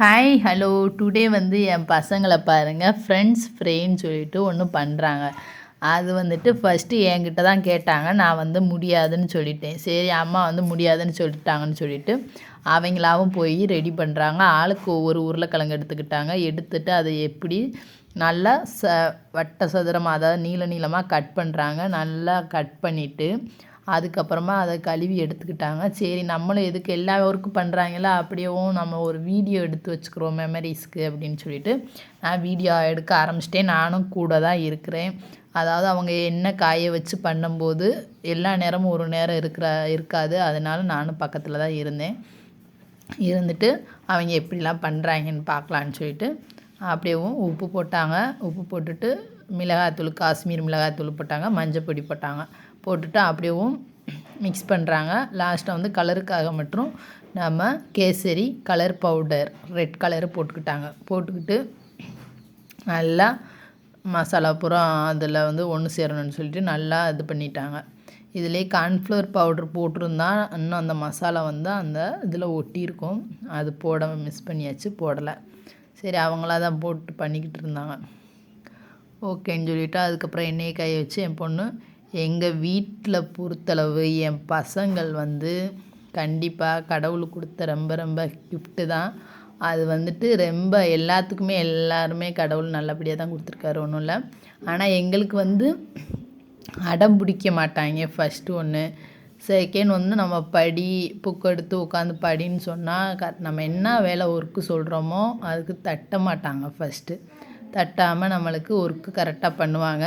Hi hello today வந்து என் பசங்களை பாருங்கள் ஃப்ரெண்ட்ஸ் ஃப்ரேன்னு சொல்லிட்டு ஒன்று பண்ணுறாங்க. அது வந்துட்டு ஃபஸ்ட்டு என்கிட்ட தான் கேட்டாங்க. நான் வந்து முடியாதுன்னு சொல்லிட்டேன். சரி அம்மா வந்து முடியாதுன்னு சொல்லிட்டாங்கன்னு சொல்லிட்டு அவங்களாவும் போய் ரெடி பண்ணுறாங்க. ஆளுக்கு ஒவ்வொரு உருளைக்கிழங்கு எடுத்துக்கிட்டாங்க. எடுத்துட்டு அதை எப்படி நல்லா வட்ட சதுரமாக அதாவது நீளமாக கட் பண்ணுறாங்க. நல்லா கட் பண்ணிவிட்டு அதுக்கப்புறமா அதை கழுவி எடுத்துக்கிட்டாங்க. சரி நம்மளும் எதுக்கு எல்லா ஒர்க்கும் பண்ணுறாங்களா அப்படியேவும் நம்ம ஒரு வீடியோ எடுத்து வச்சுக்கிறோம் மெமரிஸ்க்கு அப்படின்னு சொல்லிட்டு நான் வீடியோ எடுக்க ஆரம்பிச்சிட்டேன். நானும் கூட தான் இருக்கிறேன். அதாவது அவங்க எண்ணெய் காய வச்சு பண்ணும்போது எல்லா நேரமும் ஒரு நேரம் இருக்காது. அதனால நானும் பக்கத்தில் தான் இருந்துட்டு அவங்க எப்படிலாம் பண்ணுறாங்கன்னு பார்க்கலான்னு சொல்லிட்டு அப்படியேவும் உப்பு போட்டாங்க. உப்பு போட்டுட்டு மிளகாய்த்தூள் காஷ்மீர் மிளகாய்த்தூள் போட்டாங்க. மஞ்சள் பொடி போட்டுட்டு அப்படியேவும் மிக்ஸ் பண்ணுறாங்க. லாஸ்ட்டாக வந்து கலருக்காக மட்டும் நம்ம kesari colour powder red colour போட்டுக்கிட்டு நல்லா மசாலா பூரா அதில் வந்து ஒன்று சேரணும்னு சொல்லிட்டு நல்லா இது பண்ணிட்டாங்க. இதிலே கார்ன்ஃப்ளவர் பவுட்ரு போட்டிருந்தா இன்னும் அந்த மசாலா வந்து அந்த இதில் ஒட்டியிருக்கும். அது மிஸ் பண்ணியாச்சு, போடலை. சரி அவங்களா தான் போட்டு பண்ணிக்கிட்டு இருந்தாங்க. ஓகேன்னு சொல்லிவிட்டு அதுக்கப்புறம் எண்ணெயை காய வச்சு என் பொண்ணு எங்கள் வீட்டில் பொறுத்தளவு என் பசங்கள் வந்து கண்டிப்பாக கடவுள் கொடுத்த ரொம்ப ரொம்ப கிஃப்ட்டு தான். அது வந்துட்டு ரொம்ப எல்லாத்துக்குமே எல்லாருமே கடவுள் நல்லபடியாக தான் கொடுத்துருக்காரு, ஒன்றும் இல்லை. ஆனால் எங்களுக்கு வந்து அடம் பிடிக்க மாட்டாங்க. ஃபஸ்ட்டு ஒன்று. செகண்ட் வந்து நம்ம புக் எடுத்து உட்காந்து படின்னு சொன்னால் நம்ம என்ன வேலை ஒர்க்கு சொல்கிறோமோ அதுக்கு தட்ட மாட்டாங்க. ஃபஸ்ட்டு தட்டாமல் நம்மளுக்கு ஒர்க்கு கரெக்டாக பண்ணுவாங்க.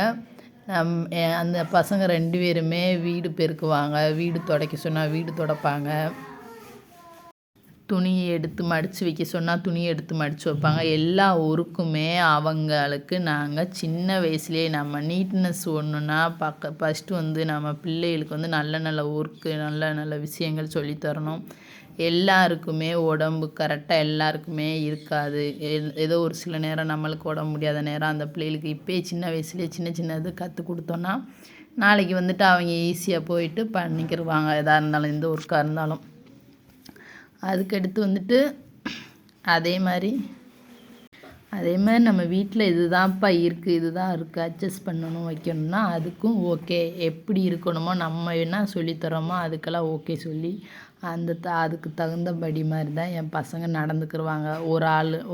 அந்த பசங்க 2 பேருமே வீடு பெருக்குவாங்க. வீடு துடைக்க சொன்னால் வீடு துடைப்பாங்க. துணியை எடுத்து மடித்து வைக்க சொன்னால் துணியை எடுத்து மடித்து வைப்பாங்க. எல்லா ஒர்க்குமே அவங்களுக்கு நாங்கள் சின்ன வயசுலேயே நம்ம நீட்னஸ் ஒன்றுனா ஃபஸ்ட்டு வந்து நம்ம பிள்ளைகளுக்கு வந்து நல்ல நல்ல ஒர்க்கு நல்ல நல்ல விஷயங்கள் சொல்லித்தரணும். எல்லாருக்குமே உடம்பு கரெக்டாக எல்லாருக்குமே இருக்காது. ஏதோ ஒரு சில நேரம் நம்மளுக்கு உடம்பு முடியாத நேரம் அந்த பிள்ளைகளுக்கு இப்போயே சின்ன வயசுலேயே சின்ன சின்ன இது கற்றுக் கொடுத்தோன்னா நாளைக்கு வந்துட்டு அவங்க ஈஸியாக போயிட்டு பண்ணிக்கிடுவாங்க. எதாக இருந்தாலும் எந்த ஒர்க்காக இருந்தாலும். அதுக்கடுத்து வந்துட்டு அதே மாதிரி நம்ம வீட்டில் இதுதான்ப்பா இருக்குது இதுதான் இருக்குது அட்ஜஸ்ட் பண்ணணும் வைக்கணும்னா அதுக்கும் ஓகே எப்படி இருக்கணுமோ நம்ம என்ன சொல்லித்தரோமோ அதுக்கெல்லாம் ஓகே சொல்லி அதுக்கு தகுந்தபடி மாதிரி தான் என் பசங்க நடந்துக்கிடுவாங்க.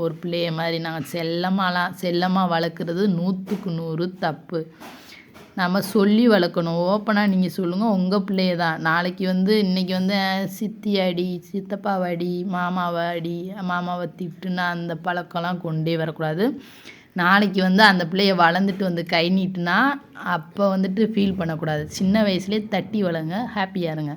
ஒரு பிள்ளைய மாதிரி நாங்கள் செல்லமாக வளர்க்குறது 100க்கு 100 தப்பு. நம்ம சொல்லி வளர்க்கணும். ஓப்பனாக நீங்கள் சொல்லுங்கள் உங்கள் பிள்ளைய தான். நாளைக்கு வந்து இன்றைக்கி வந்து சித்தி அடி சித்தப்பாவை அடி மாமாவை திட்டுன்னு அந்த பழக்கம்லாம் கொண்டே வரக்கூடாது. நாளைக்கு வந்து அந்த பிள்ளைய வளர்ந்துட்டு வந்து கை நீட்டுனா அப்போ வந்துட்டு ஃபீல் பண்ணக்கூடாது. சின்ன வயசுலேயே தட்டி வளங்க, ஹாப்பியாக இருங்க.